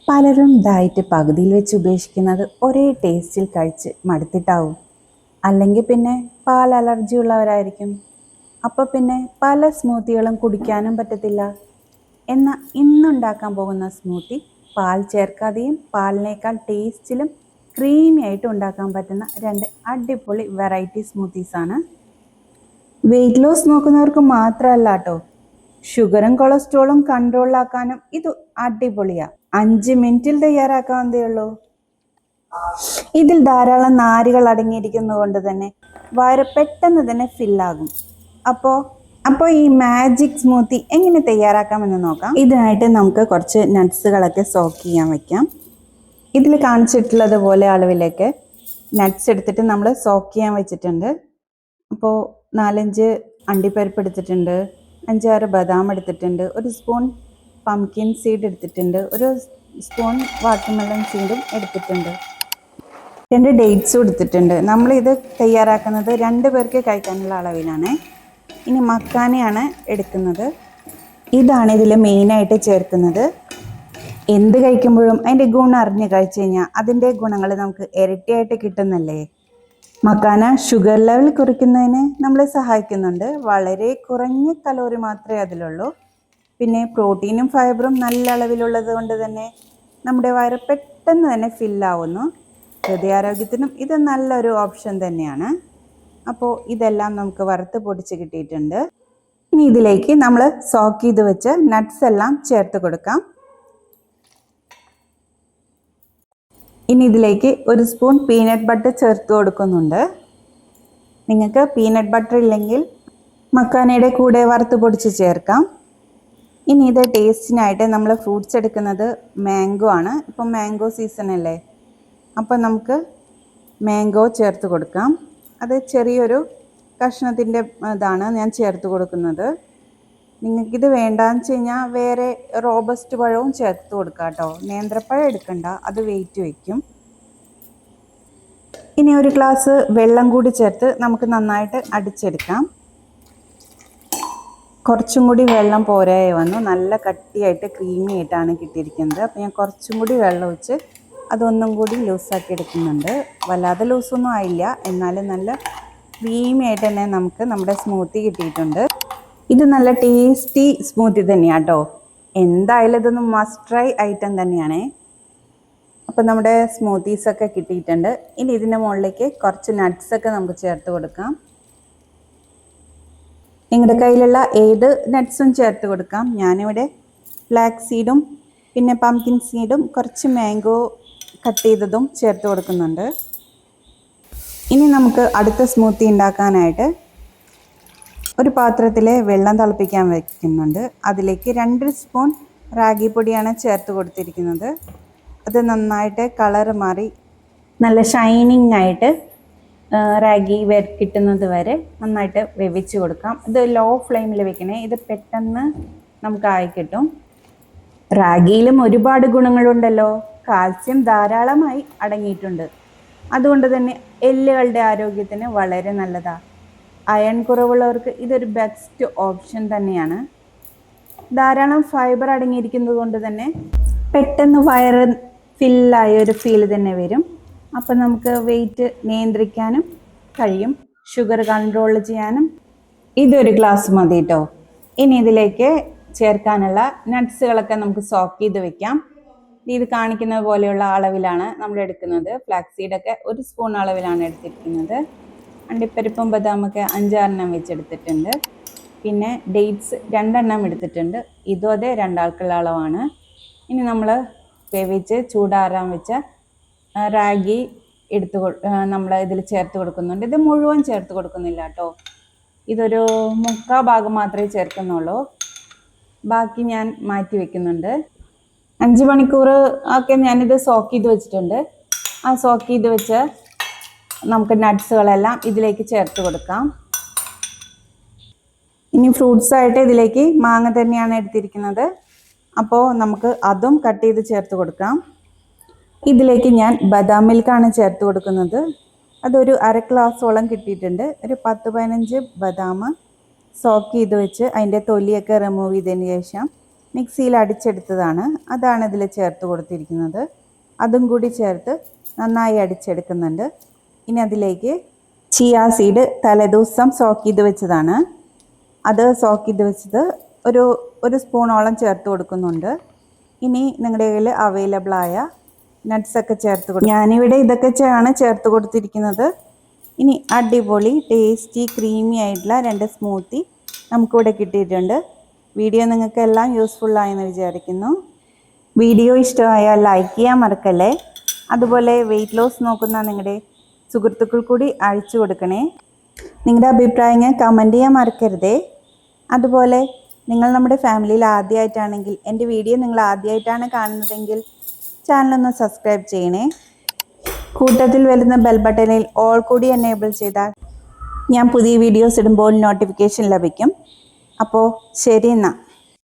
പലരും ഡയറ്റ് പകുതിയിൽ വെച്ച് ഉപേക്ഷിക്കുന്നത് ഒരേ ടേസ്റ്റിൽ കഴിച്ച് മടുത്തിട്ടാവും. അല്ലെങ്കിൽ പിന്നെ പാൽ അലർജി ഉള്ളവരായിരിക്കും. അപ്പോൾ പിന്നെ പല സ്മൂത്തികളും കുടിക്കാനും പറ്റത്തില്ല. എന്നാൽ ഇന്നുണ്ടാക്കാൻ പോകുന്ന സ്മൂത്തി പാൽ ചേർക്കാതെയും പാലിനേക്കാൾ ടേസ്റ്റിലും ക്രീമി ആയിട്ട് ഉണ്ടാക്കാൻ പറ്റുന്ന രണ്ട് അടിപൊളി വെറൈറ്റി സ്മൂത്തീസാണ്. വെയിറ്റ് ലോസ് നോക്കുന്നവർക്ക് മാത്രമല്ല കേട്ടോ, ഷുഗറും കൊളസ്ട്രോളും കൺട്രോളിലാക്കാനും ഇത് അടിപൊളിയാ. 5 മിനിറ്റിൽ തയ്യാറാക്കാവുന്നതേ ഉള്ളൂ. ഇതിൽ ധാരാളം നാരുകൾ അടങ്ങിയിരിക്കുന്നത് കൊണ്ട് തന്നെ വയറ് പെട്ടെന്ന് തന്നെ ഫില്ലാകും. അപ്പോൾ ഈ മാജിക് സ്മൂത്തി എങ്ങനെ തയ്യാറാക്കാമെന്ന് നോക്കാം. ഇതിനായിട്ട് നമുക്ക് കുറച്ച് നട്ട്സുകളൊക്കെ സോക്ക് ചെയ്യാൻ വെക്കാം. ഇതിൽ കാണിച്ചിട്ടുള്ളത് പോലെ അളവിലേക്ക് നട്ട്സ് എടുത്തിട്ട് നമ്മൾ സോക്ക് ചെയ്യാൻ വെച്ചിട്ടുണ്ട്. അപ്പോൾ 4-5 അണ്ടിപ്പരിപ്പ് എടുത്തിട്ടുണ്ട്, 5-6 ബദാം എടുത്തിട്ടുണ്ട്, 1 സ്പൂൺ പംകിൻ സീഡ് എടുത്തിട്ടുണ്ട്, 1 സ്പൂൺ വാട്ടർമെലൺ സീഡും എടുത്തിട്ടുണ്ട്, 2 ഡേറ്റ്സും എടുത്തിട്ടുണ്ട്. നമ്മളിത് തയ്യാറാക്കുന്നത് 2 പേർക്ക് കഴിക്കാനുള്ള അളവിലാണ്. ഇനി മക്കാനയാണ് എടുക്കുന്നത്. ഇതാണ് ഇതിൽ മെയിനായിട്ട് ചേർക്കുന്നത്. എന്ത് കഴിക്കുമ്പോഴും അതിൻ്റെ ഗുണം അറിഞ്ഞ് കഴിച്ചു കഴിഞ്ഞാൽ അതിൻ്റെ ഗുണങ്ങൾ നമുക്ക് ഇരട്ടിയായിട്ട് കിട്ടുന്നല്ലേ. മക്കാന ഷുഗർ ലെവൽ കുറയ്ക്കുന്നതിന് നമ്മളെ സഹായിക്കുന്നുണ്ട്. വളരെ കുറഞ്ഞ കലോറി മാത്രമേ അതിലുള്ളൂ. പിന്നെ പ്രോട്ടീനും ഫൈബറും നല്ല അളവിലുള്ളത് കൊണ്ട് തന്നെ നമ്മുടെ വയറ് പെട്ടെന്ന് തന്നെ ഫില്ലാവുന്നു. ഹൃദയാരോഗ്യത്തിനും ഇത് നല്ലൊരു ഓപ്ഷൻ തന്നെയാണ്. അപ്പോൾ ഇതെല്ലാം നമുക്ക് വറുത്ത് പൊടിച്ച് കിട്ടിയിട്ടുണ്ട്. ഇനി ഇതിലേക്ക് നമ്മൾ സോക്ക് ചെയ്ത് വെച്ച് നട്ട്സ് എല്ലാം ചേർത്ത് കൊടുക്കാം. ഇനി ഇതിലേക്ക് 1 സ്പൂൺ പീനട്ട് ബട്ടർ ചേർത്ത് കൊടുക്കുന്നുണ്ട്. നിങ്ങൾക്ക് പീനട്ട് ബട്ടർ ഇല്ലെങ്കിൽ മക്കാനയുടെ കൂടെ വറുത്ത് പൊടിച്ച് ചേർക്കാം. ഇനി ഇത് ടേസ്റ്റിനായിട്ട് നമ്മൾ ഫ്രൂട്ട്സ് എടുക്കുന്നത് മാംഗോ ആണ്. ഇപ്പം മാംഗോ സീസൺ അല്ലേ, അപ്പോൾ നമുക്ക് മാംഗോ ചേർത്ത് കൊടുക്കാം. അത് ചെറിയൊരു കഷ്ണത്തിൻ്റെ ഇതാണ് ഞാൻ ചേർത്ത് കൊടുക്കുന്നത്. നിങ്ങൾക്കിത് വേണ്ടാന്ന് വെച്ച് കഴിഞ്ഞാൽ വേറെ റോബസ്റ്റ് പഴവും ചേർത്ത് കൊടുക്കാം കേട്ടോ. നേന്ത്രപ്പഴം എടുക്കണ്ട, അത് വെയിറ്റ് വയ്ക്കും. ഇനി 1 ഗ്ലാസ് വെള്ളം കൂടി ചേർത്ത് നമുക്ക് നന്നായിട്ട് അടിച്ചെടുക്കാം. കുറച്ചും കൂടി വെള്ളം പോരായി വന്നു. നല്ല കട്ടിയായിട്ട് ക്രീമി ആയിട്ടാണ് കിട്ടിയിരിക്കുന്നത്. അപ്പോൾ ഞാൻ കുറച്ചും കൂടി വെള്ളം ഒഴിച്ച് അതൊന്നും കൂടി ലൂസാക്കി എടുക്കുന്നുണ്ട്. വല്ലാതെ ലൂസൊന്നും ആയില്ല, എന്നാലും നല്ല ക്രീമി ആയിട്ട് തന്നെ നമുക്ക് നമ്മുടെ സ്മൂത്തി കിട്ടിയിട്ടുണ്ട്. ഇത് നല്ല ടേസ്റ്റി സ്മൂത്തി തന്നെയാണ് കേട്ടോ. എന്തായാലും ഇതൊന്ന് മസ്റ്റ് ട്രൈ ഐറ്റം തന്നെയാണ്. അപ്പോൾ നമ്മുടെ സ്മൂത്തീസൊക്കെ കിട്ടിയിട്ടുണ്ട്. ഇനി ഇതിൻ്റെ മുകളിലേക്ക് കുറച്ച് നട്ട്സൊക്കെ നമുക്ക് ചേർത്ത് കൊടുക്കാം. നിങ്ങളുടെ കയ്യിലുള്ള ഏത് നട്ട്സും ചേർത്ത് കൊടുക്കാം. ഞാനിവിടെ ഫ്ലാക്സ് സീഡും പിന്നെ പംകിൻ സീഡും കുറച്ച് മാംഗോ കട്ട് ചെയ്തതും ചേർത്ത് കൊടുക്കുന്നുണ്ട്. ഇനി നമുക്ക് അടുത്ത സ്മൂത്തി ഉണ്ടാക്കാനായിട്ട് ഒരു പാത്രത്തിൽ വെള്ളം തിളപ്പിക്കാൻ വയ്ക്കുന്നുണ്ട്. അതിലേക്ക് 2 സ്പൂൺ റാഗി പൊടിയാണ് ചേർത്ത് കൊടുത്തിരിക്കുന്നത്. അത് നന്നായിട്ട് കളർ മാറി നല്ല ഷൈനിങ് ആയിട്ട് റാഗി കിട്ടുന്നത് വരെ നന്നായിട്ട് വേവിച്ച് കൊടുക്കാം. ഇത് ലോ ഫ്ലെയിമിൽ വെക്കണേ, ഇത് പെട്ടെന്ന് നമുക്ക് ആയി കിട്ടും. റാഗിയിലും ഒരുപാട് ഗുണങ്ങളുണ്ടല്ലോ. കാൽസ്യം ധാരാളമായി അടങ്ങിയിട്ടുണ്ട്. അതുകൊണ്ട് തന്നെ എല്ലുകളുടെ ആരോഗ്യത്തിന് വളരെ നല്ലതാണ്. അയൺ കുറവുള്ളവർക്ക് ഇതൊരു ബെസ്റ്റ് ഓപ്ഷൻ തന്നെയാണ്. ധാരാളം ഫൈബർ അടങ്ങിയിരിക്കുന്നത് കൊണ്ട് തന്നെ പെട്ടെന്ന് വയറ് ഫില്ലായ ഒരു ഫീൽ തന്നെ വരും. അപ്പം നമുക്ക് വെയിറ്റ് നിയന്ത്രിക്കാനും കഴിയും, ഷുഗർ കൺട്രോൾ ചെയ്യാനും. ഇതൊരു ഗ്ലാസ് മതി കേട്ടോ. ഇനി ഇതിലേക്ക് ചേർക്കാനുള്ള നട്ട്സുകളൊക്കെ നമുക്ക് സോക്ക് ചെയ്ത് വെക്കാം. ഇത് കാണിക്കുന്നത് പോലെയുള്ള അളവിലാണ് നമ്മൾ എടുക്കുന്നത്. ഫ്ലാക്സ് സീഡൊക്കെ 1 സ്പൂൺ അളവിലാണ് എടുത്തിരിക്കുന്നത്. അണ്ടിപ്പരിപ്പും ബദാമൊക്കെ 5-6 വെച്ചെടുത്തിട്ടുണ്ട്. പിന്നെ ഡേറ്റ്സ് 2 എടുത്തിട്ടുണ്ട്. ഇതും അതേ 2 ആൾക്കുള്ള അളവാണ്. ഇനി നമ്മൾ വേവിച്ച് ചൂടാറാൻ വെച്ച റാഗി നമ്മൾ ഇതിൽ ചേർത്ത് കൊടുക്കുന്നുണ്ട്. ഇത് മുഴുവൻ ചേർത്ത് കൊടുക്കുന്നില്ല കേട്ടോ, ഇതൊരു 3/4 ഭാഗം മാത്രമേ ചേർക്കുന്നുള്ളൂ. ബാക്കി ഞാൻ മാറ്റി വെക്കുന്നുണ്ട്. 5 മണിക്കൂർ ഒക്കെ ഞാനിത് സോക്ക് ചെയ്ത് വെച്ചിട്ടുണ്ട്. ആ സോക്ക് ചെയ്ത് വെച്ച് നമുക്ക് നട്ട്സുകളെല്ലാം ഇതിലേക്ക് ചേർത്ത് കൊടുക്കാം. ഇനി ഫ്രൂട്ട്സായിട്ട് ഇതിലേക്ക് മാങ്ങ തന്നെയാണ് എടുത്തിരിക്കുന്നത്. അപ്പോൾ നമുക്ക് അതും കട്ട് ചെയ്ത് ചേർത്ത് കൊടുക്കാം. ഇതിലേക്ക് ഞാൻ ബദാം മിൽക്കാണ് ചേർത്ത് കൊടുക്കുന്നത്. അതൊരു 1/2 ഗ്ലാസോളം കിട്ടിയിട്ടുണ്ട്. ഒരു 10-15 ബദാം സോക്ക് ചെയ്ത് വെച്ച് അതിൻ്റെ തൊലിയൊക്കെ റിമൂവ് ചെയ്തതിന് ശേഷം മിക്സിയിൽ അടിച്ചെടുത്തതാണ്, അതാണ് ഇതിൽ ചേർത്ത് കൊടുത്തിരിക്കുന്നത്. അതും കൂടി ചേർത്ത് നന്നായി അടിച്ചെടുക്കുന്നുണ്ട്. ഇനി അതിലേക്ക് ചിയ സീഡ് തലേദിവസം സോക്ക് ചെയ്ത് വെച്ചതാണ്, അത് സോക്ക് ചെയ്ത് വെച്ചത് ഒരു സ്പൂണോളം ചേർത്ത് കൊടുക്കുന്നുണ്ട്. ഇനി നിങ്ങളുടെ കയ്യിൽ അവൈലബിളായ നട്ട്സൊക്കെ ചേർത്ത് കൊടുക്കും. ഞാനിവിടെ ഇതൊക്കെയാണ് ചേർത്ത് കൊടുത്തിരിക്കുന്നത്. ഇനി അടിപൊളി ടേസ്റ്റി ക്രീമി ആയിട്ടുള്ള 2 സ്മൂത്തി നമുക്കിവിടെ കിട്ടിയിട്ടുണ്ട്. വീഡിയോ നിങ്ങൾക്ക് എല്ലാം യൂസ്ഫുള്ളായെന്ന് വിചാരിക്കുന്നു. വീഡിയോ ഇഷ്ടമായാൽ ലൈക്ക് ചെയ്യാൻ മറക്കല്ലേ. അതുപോലെ വെയിറ്റ് ലോസ് നോക്കുന്ന നിങ്ങളുടെ സുഹൃത്തുക്കൾ കൂടി അയച്ചു കൊടുക്കണേ. നിങ്ങളുടെ അഭിപ്രായങ്ങൾ കമൻറ്റ് ചെയ്യാൻ മറക്കരുതേ. അതുപോലെ നിങ്ങൾ നമ്മുടെ ഫാമിലിയിൽ ആദ്യമായിട്ടാണെങ്കിൽ, എൻ്റെ വീഡിയോ നിങ്ങൾ ആദ്യമായിട്ടാണ് കാണുന്നതെങ്കിൽ ചാനലൊന്ന് സബ്സ്ക്രൈബ് ചെയ്യണേ. കൂട്ടത്തിൽ വരുന്ന ബെൽ ബട്ടണിൽ ഓൾ കൂടി എനേബിൾ ചെയ്താൽ ഞാൻ പുതിയ വീഡിയോസ് ഇടുമ്പോൾ നോട്ടിഫിക്കേഷൻ ലഭിക്കും. അപ്പോൾ ശരി എന്നാൽ.